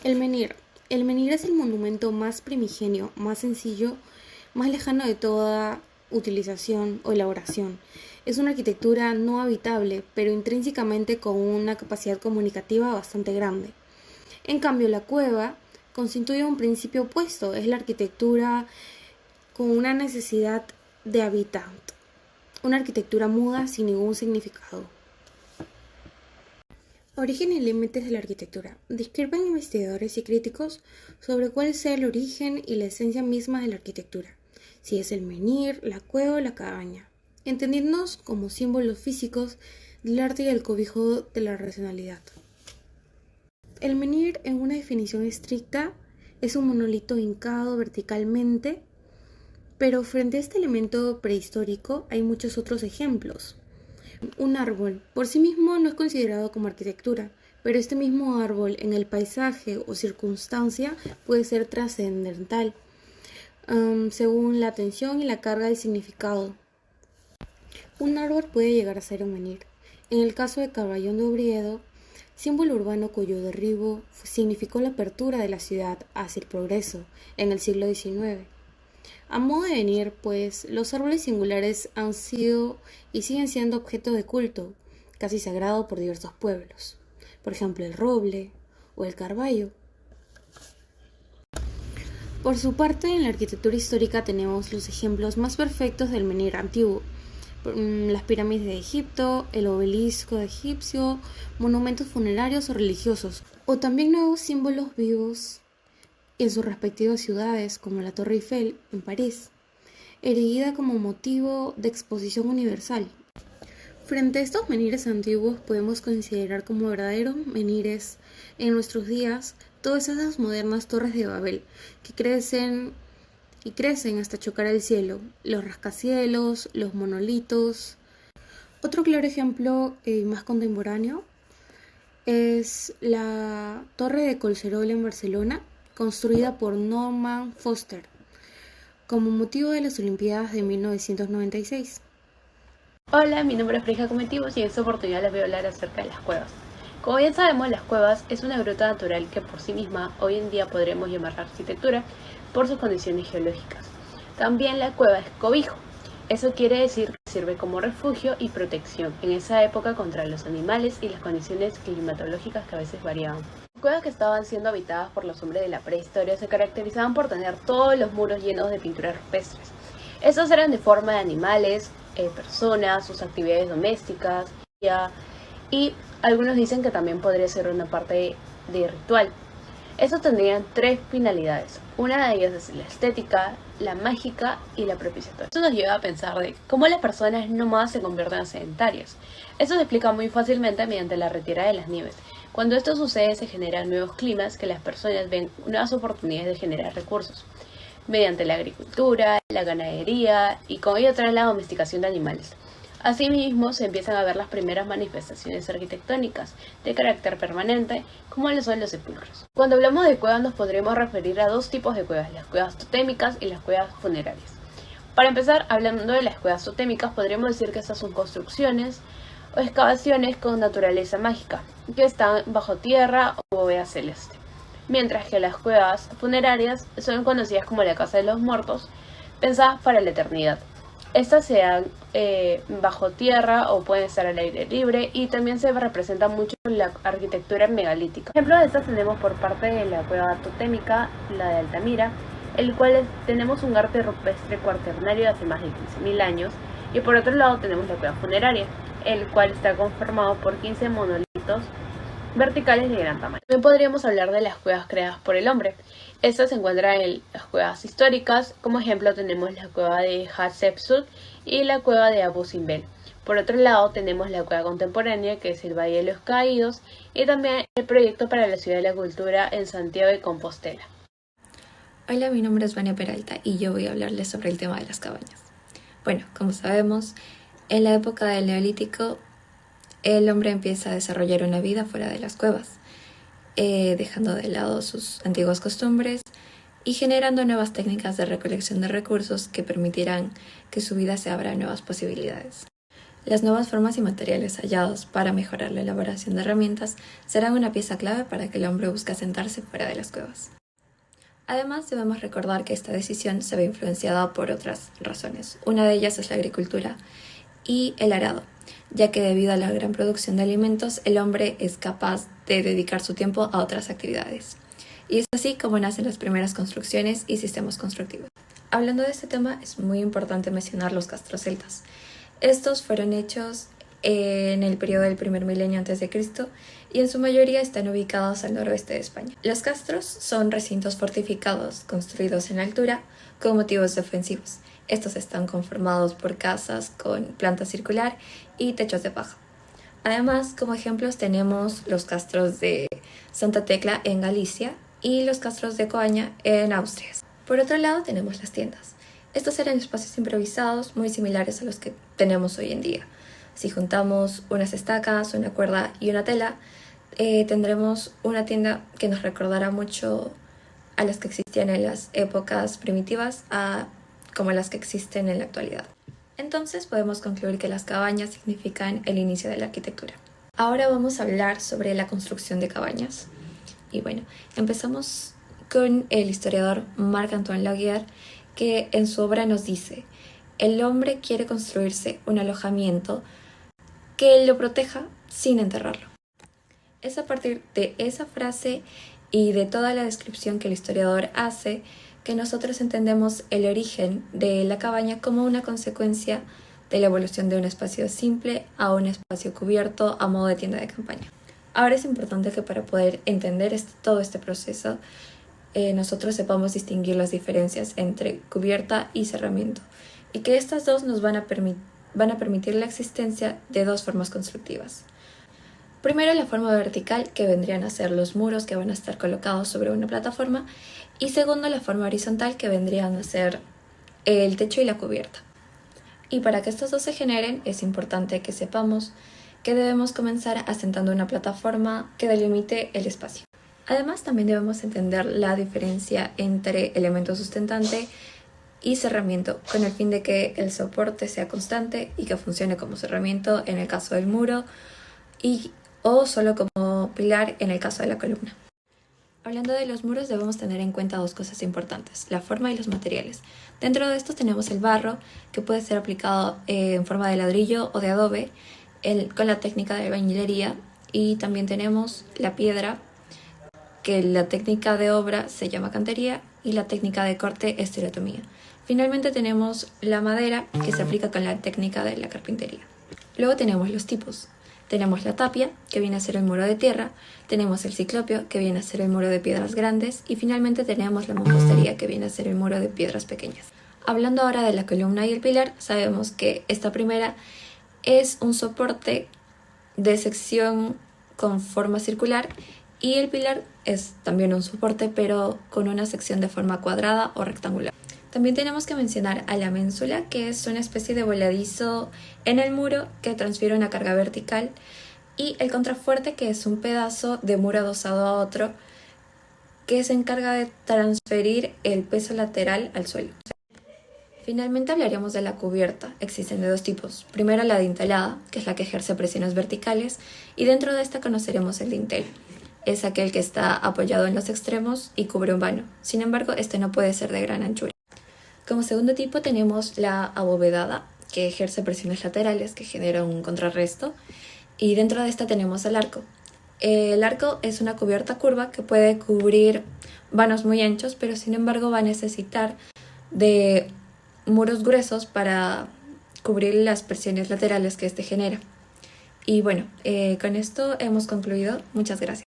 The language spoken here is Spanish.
El menhir. El menhir es el monumento más primigenio, más sencillo, más lejano de toda utilización o elaboración. Es una arquitectura no habitable, pero intrínsecamente con una capacidad comunicativa bastante grande. En cambio, la cueva constituye un principio opuesto, es la arquitectura con una necesidad de hábitat, una arquitectura muda sin ningún significado. Origen y límites de la arquitectura. Discrepan investigadores y críticos sobre cuál sea el origen y la esencia misma de la arquitectura, si es el menhir, la cueva o la cabaña, entendiéndonos como símbolos físicos del arte y el cobijo de la racionalidad. El menhir, en una definición estricta, es un monolito hincado verticalmente, pero frente a este elemento prehistórico hay muchos otros ejemplos. Un árbol por sí mismo no es considerado como arquitectura, pero este mismo árbol en el paisaje o circunstancia puede ser trascendental, según la atención y la carga del significado. Un árbol puede llegar a ser un menhir. En el caso de Caballón de Oviedo, símbolo urbano cuyo derribo significó la apertura de la ciudad hacia el progreso en el siglo XIX. A modo de venir, pues, los árboles singulares han sido y siguen siendo objeto de culto, casi sagrado por diversos pueblos. Por ejemplo, el roble o el carballo. Por su parte, en la arquitectura histórica tenemos los ejemplos más perfectos del menhir antiguo. Las pirámides de Egipto, el obelisco egipcio, monumentos funerarios o religiosos, o también nuevos símbolos vivos en sus respectivas ciudades, como la Torre Eiffel en París, erigida como motivo de exposición universal. Frente a estos menhires antiguos podemos considerar como verdaderos menhires en nuestros días todas esas modernas torres de Babel que crecen hasta chocar el cielo, los rascacielos, los monolitos. Otro claro ejemplo más contemporáneo es la Torre de Collserola en Barcelona, construida por Norman Foster, como motivo de las Olimpiadas de 1996. Hola, mi nombre es Frija Cometivos y en esta oportunidad les voy a hablar acerca de las cuevas. Como bien sabemos, las cuevas es una gruta natural que por sí misma hoy en día podremos llamar arquitectura por sus condiciones geológicas. También la cueva es cobijo. Eso quiere decir que sirve como refugio y protección en esa época contra los animales y las condiciones climatológicas que a veces variaban. Las cuevas que estaban siendo habitadas por los hombres de la prehistoria se caracterizaban por tener todos los muros llenos de pinturas rupestres. Estos eran de forma de animales, personas, sus actividades domésticas y algunos dicen que también podría ser una parte de ritual. Estos tendrían tres finalidades. Una de ellas es la estética, la mágica y la propiciatoria. Esto nos lleva a pensar de cómo las personas nómadas se convierten en sedentarias. Esto se explica muy fácilmente mediante la retirada de las nieves. Cuando esto sucede se generan nuevos climas que las personas ven nuevas oportunidades de generar recursos mediante la agricultura, la ganadería y con ello trae la domesticación de animales. Asimismo, se empiezan a ver las primeras manifestaciones arquitectónicas de carácter permanente, como lo son los sepulcros. Cuando hablamos de cuevas nos podríamos referir a dos tipos de cuevas, las cuevas totémicas y las cuevas funerarias. Para empezar, hablando de las cuevas totémicas, podríamos decir que estas son construcciones o excavaciones con naturaleza mágica, que están bajo tierra o bóveda celeste. Mientras que las cuevas funerarias son conocidas como la casa de los muertos, pensadas para la eternidad. Estas se dan bajo tierra o pueden estar al aire libre y también se representa mucho la arquitectura megalítica. Ejemplos de estas tenemos por parte de la cueva totémica, la de Altamira, el cual tenemos un arte rupestre cuaternario de hace más de 15.000 años, y por otro lado tenemos la cueva funeraria, el cual está conformado por 15 monolitos verticales de gran tamaño. También podríamos hablar de las cuevas creadas por el hombre. Estas se encuentran en las cuevas históricas. Como ejemplo tenemos la cueva de Hatshepsut y la cueva de Abu Simbel. Por otro lado tenemos la cueva contemporánea, que es el Valle de los Caídos, y también el proyecto para la Ciudad de la Cultura en Santiago de Compostela. Hola, mi nombre es Vania Peralta y yo voy a hablarles sobre el tema de las cabañas. Bueno, como sabemos, en la época del Neolítico el hombre empieza a desarrollar una vida fuera de las cuevas, dejando de lado sus antiguas costumbres y generando nuevas técnicas de recolección de recursos que permitirán que su vida se abra a nuevas posibilidades. Las nuevas formas y materiales hallados para mejorar la elaboración de herramientas serán una pieza clave para que el hombre busque asentarse fuera de las cuevas. Además, debemos recordar que esta decisión se ve influenciada por otras razones. Una de ellas es la agricultura y el arado, ya que debido a la gran producción de alimentos, el hombre es capaz de dedicar su tiempo a otras actividades. Y es así como nacen las primeras construcciones y sistemas constructivos. Hablando de este tema, es muy importante mencionar los castros celtas. Estos fueron hechos en el periodo del primer milenio antes de Cristo y en su mayoría están ubicados al noroeste de España. Los castros son recintos fortificados construidos en altura con motivos defensivos. Estos están conformados por casas con planta circular y techos de paja. Además, como ejemplos tenemos los castros de Santa Tecla en Galicia y los castros de Coaña en Asturias. Por otro lado tenemos las tiendas. Estos eran espacios improvisados muy similares a los que tenemos hoy en día. Si juntamos unas estacas, una cuerda y una tela, tendremos una tienda que nos recordará mucho a las que existían en las épocas primitivas como las que existen en la actualidad. Entonces podemos concluir que las cabañas significan el inicio de la arquitectura. Ahora vamos a hablar sobre la construcción de cabañas. Y bueno, empezamos con el historiador Marc-Antoine Laguerre, que en su obra nos dice: el hombre quiere construirse un alojamiento que lo proteja sin enterrarlo. Es a partir de esa frase y de toda la descripción que el historiador hace que nosotros entendemos el origen de la cabaña como una consecuencia de la evolución de un espacio simple a un espacio cubierto a modo de tienda de campaña. Ahora es importante que para poder entender todo este proceso nosotros sepamos distinguir las diferencias entre cubierta y cerramiento y que estas dos nos van a permitir la existencia de dos formas constructivas. Primero, la forma vertical, que vendrían a ser los muros que van a estar colocados sobre una plataforma, y segundo, la forma horizontal, que vendrían a ser el techo y la cubierta. Y para que estos dos se generen, es importante que sepamos que debemos comenzar asentando una plataforma que delimite el espacio. Además, también debemos entender la diferencia entre elemento sustentante y cerramiento, con el fin de que el soporte sea constante y que funcione como cerramiento en el caso del muro o solo como pilar en el caso de la columna. Hablando de los muros, debemos tener en cuenta dos cosas importantes: la forma y los materiales. Dentro de estos tenemos el barro, que puede ser aplicado en forma de ladrillo o de adobe con la técnica de albañilería, y también tenemos la piedra, que la técnica de obra se llama cantería y la técnica de corte estereotomía. Finalmente tenemos la madera, que se aplica con la técnica de la carpintería. Luego tenemos los tipos. Tenemos la tapia, que viene a ser el muro de tierra, tenemos el ciclopio, que viene a ser el muro de piedras grandes, y finalmente tenemos la mampostería, que viene a ser el muro de piedras pequeñas. Hablando ahora de la columna y el pilar, sabemos que esta primera es un soporte de sección con forma circular y el pilar es también un soporte, pero con una sección de forma cuadrada o rectangular. También tenemos que mencionar a la ménsula, que es una especie de voladizo en el muro que transfiere una carga vertical, y el contrafuerte, que es un pedazo de muro adosado a otro que se encarga de transferir el peso lateral al suelo. Finalmente hablaremos de la cubierta. Existen de dos tipos. Primero, la dintelada, que es la que ejerce presiones verticales, y dentro de esta conoceremos el dintel. Es aquel que está apoyado en los extremos y cubre un vano. Sin embargo, este no puede ser de gran anchura. Como segundo tipo tenemos la abovedada, que ejerce presiones laterales, que genera un contrarresto, y dentro de esta tenemos el arco. El arco es una cubierta curva que puede cubrir vanos muy anchos, pero sin embargo va a necesitar de muros gruesos para cubrir las presiones laterales que este genera. Y bueno, con esto hemos concluido. Muchas gracias.